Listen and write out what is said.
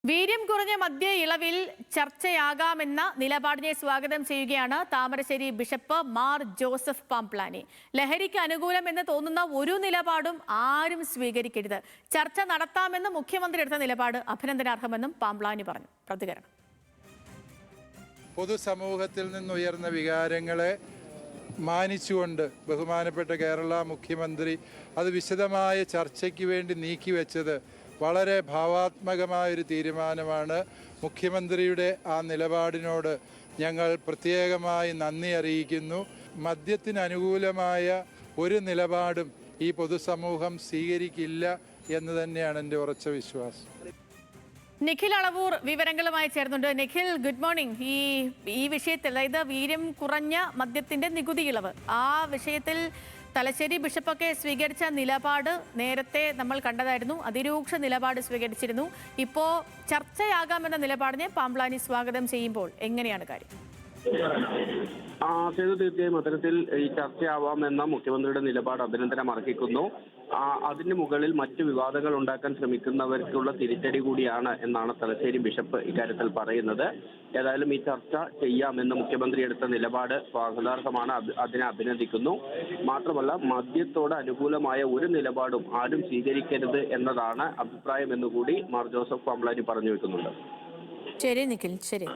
വീര്യം കുറഞ്ഞ മദ്യ ഇളവിൽ ചർച്ചയാകാമെന്ന നിലപാടിനെ സ്വാഗതം ചെയ്യുകയാണ് താമരശ്ശേരി ബിഷപ്പ് മാർ ജോസഫ് പാംപ്ലാനി. ലഹരിക്ക് അനുകൂലമെന്ന് തോന്നുന്ന ഒരു നിലപാടും ആരും സ്വീകരിക്കരുത്. ചർച്ച നടത്താമെന്ന് മുഖ്യമന്ത്രി എടുത്ത നിലപാട് അഭിനന്ദനാർഹമെന്നും പാംപ്ലാനി പറഞ്ഞു. പ്രതികരണം: പൊതുസമൂഹത്തിൽ നിന്നുയർന്ന വികാരങ്ങളെ മാനിച്ചുകൊണ്ട് ബഹുമാനപ്പെട്ട കേരള മുഖ്യമന്ത്രി അത് വിശദമായ ചർച്ചയ്ക്ക് വേണ്ടി നീക്കിവെച്ചത് വളരെ ഭാവാത്മകമായൊരു തീരുമാനമാണ്. മുഖ്യമന്ത്രിയുടെ ആ നിലപാടിനോട് ഞങ്ങൾ പ്രത്യേകമായി നന്ദി അറിയിക്കുന്നു. മദ്യത്തിന് അനുകൂലമായ ഒരു നിലപാടും ഈ പൊതുസമൂഹം സ്വീകരിക്കില്ല എന്ന് തന്നെയാണ് എൻ്റെ ഉറച്ച വിശ്വാസം. നിഖിൽ അളവൂർ വിവരങ്ങളുമായി ചേർന്നുണ്ട്. Nikhil, good morning. ഈ വിഷയത്തിൽ, അതായത് വീര്യം കുറഞ്ഞ മദ്യത്തിന്റെ നികുതി ഇളവ്, ആ വിഷയത്തിൽ തലശ്ശേരി ബിഷപ്പൊക്കെ സ്വീകരിച്ച നിലപാട് നേരത്തെ നമ്മൾ കണ്ടതായിരുന്നു. അതിരൂക്ഷ നിലപാട് സ്വീകരിച്ചിരുന്നു. ഇപ്പോൾ ചർച്ചയാകാമെന്ന നിലപാടിനെ പാംപ്ലാനി സ്വാഗതം ചെയ്യുമ്പോൾ എങ്ങനെയാണ് കാര്യം? തീർച്ചയായും അത്തരത്തിൽ ഈ ചർച്ചയാവാമെന്ന മുഖ്യമന്ത്രിയുടെ നിലപാട് അഭിനന്ദനം അർഹിക്കുന്നു. അതിന് മുകളിൽ മറ്റു വിവാദങ്ങൾ ഉണ്ടാക്കാൻ ശ്രമിക്കുന്നവർക്കുള്ള തിരിച്ചടി കൂടിയാണ് എന്നാണ് തലശ്ശേരി ബിഷപ്പ് ഇക്കാര്യത്തിൽ പറയുന്നത്. ഏതായാലും ഈ ചർച്ച ചെയ്യാമെന്ന് മുഖ്യമന്ത്രി എടുത്ത നിലപാട് സ്വാഗതാർഹമാണ്. അതിനെ അഭിനന്ദിക്കുന്നു. മാത്രമല്ല, മദ്യത്തോട് അനുകൂലമായ ഒരു നിലപാടും ആരും സ്വീകരിക്കരുത് എന്നതാണ് അഭിപ്രായം എന്നുകൂടി മാർ ജോസഫ് പാംപ്ലാനി പറഞ്ഞു വെക്കുന്നുണ്ട്. ശരി നിഖിൽ, ശരി.